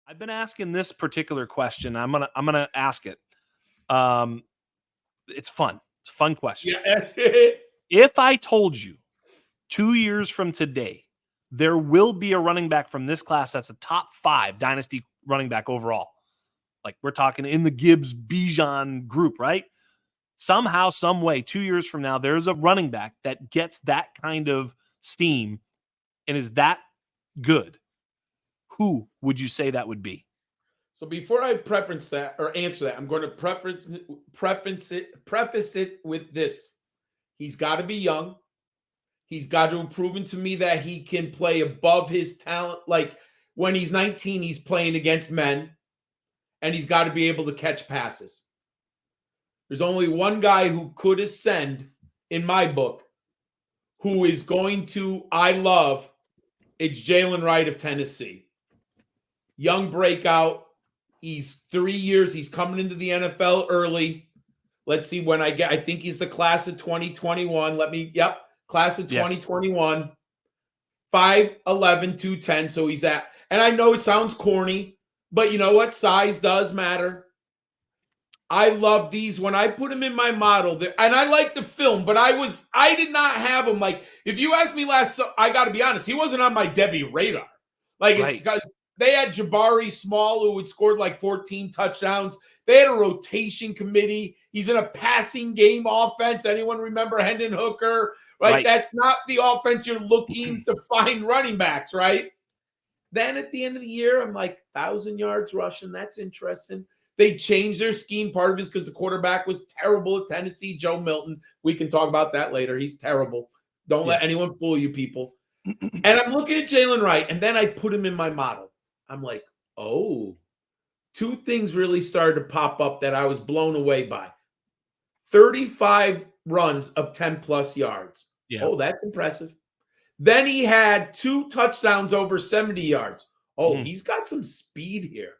I've been asking this particular question. I'm gonna ask it. It's fun. It's a fun question. Yeah. If I told you 2 years from today, there will be a running back from this class that's a top 5 dynasty running back overall. Like we're talking in the Gibbs Bijan group, right? Somehow, some way, 2 years from now, there's a running back that gets that kind of steam and is that good. Who would you say that would be? So before I preface that or answer that, I'm going to preface it with this. He's got to be young. He's got to have proven to me that he can play above his talent. Like when he's 19, he's playing against men, and he's got to be able to catch passes. There's only one guy who could ascend in my book who is going to, I love, it's Jalen Wright of Tennessee. Young breakout. He's 3 years. He's coming into the NFL early. Let's see when I think he's the class of 2021. Class of 2021. Yes. 5'11", 210. So he's at, and I know it sounds corny, but you know what? Size does matter. I love these. When I put him in my model, and I like the film, but I did not have him. Like, if you asked me I got to be honest, he wasn't on my Debbie radar. Like, right. It's because they had Jabari Small, who had scored like 14 touchdowns. They had a rotation committee. He's in a passing game offense. Anyone remember Hendon Hooker? Right? That's not the offense you're looking to find running backs, right? Then at the end of the year, I'm like, 1,000 yards rushing. That's interesting. They changed their scheme. Part of it is because the quarterback was terrible at Tennessee, Joe Milton. We can talk about that later. He's terrible. Don't let anyone fool you, people. And I'm looking at Jalen Wright, and then I put him in my model. I'm like, oh, 2 things really started to pop up that I was blown away by. 35 runs of 10-plus yards. Yeah. Oh, that's impressive. Then he had 2 touchdowns over 70 yards. Oh, he's got some speed here.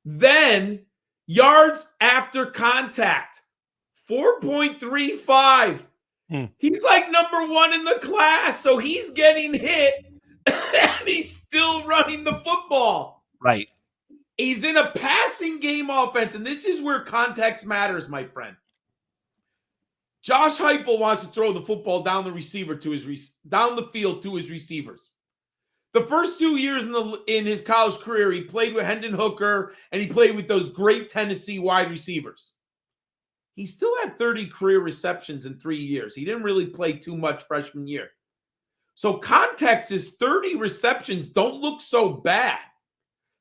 Then yards after contact, 4.35. He's like number 1 in the class. So he's getting hit and he's still running the football. Right. He's in a passing game offense. And this is where context matters, my friend. Josh Heupel wants to throw the football down the field to his receivers. The first 2 years in his college career, he played with Hendon Hooker and he played with those great Tennessee wide receivers. He still had 30 career receptions in 3 years. He didn't really play too much freshman year. So context is 30 receptions don't look so bad.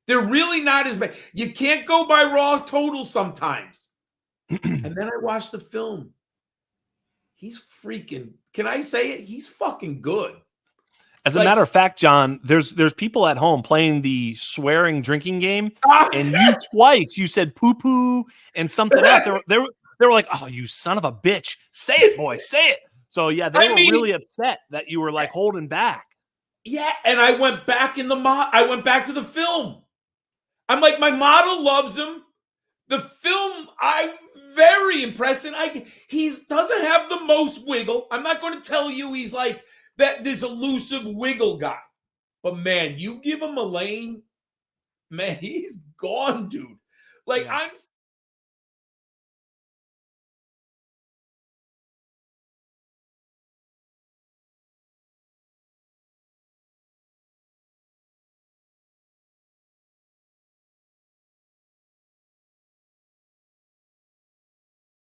They're really not as bad. You can't go by raw total sometimes. And then I watched the film. He's freaking, can I say it? He's fucking good. As a matter of fact, John, there's people at home playing the swearing drinking game, and you said poo-poo and something else. They were like, oh, you son of a bitch. Say it, boy, say it. So, yeah, they were really upset that you were, like, holding back. Yeah, and I went back I went back to the film. I'm like, my model loves him. The film, I'm very impressed. And he doesn't have the most wiggle. I'm not going to tell you he's like this elusive wiggle guy. But, man, you give him a lane, man, he's gone, dude. Like, yeah. I'm